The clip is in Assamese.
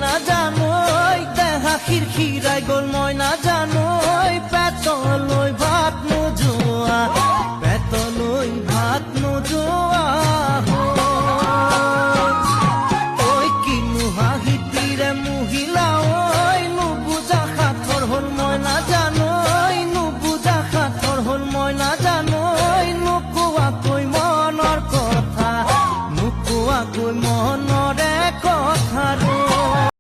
না জানোই দেহা খিৰখিৰাই গ'ল মই না জানোই পেটলৈ ভাত নোযোৱা পেটলৈ ভাত নোযোৱা ঐ কিনো হাঁহিতিৰে মহিলা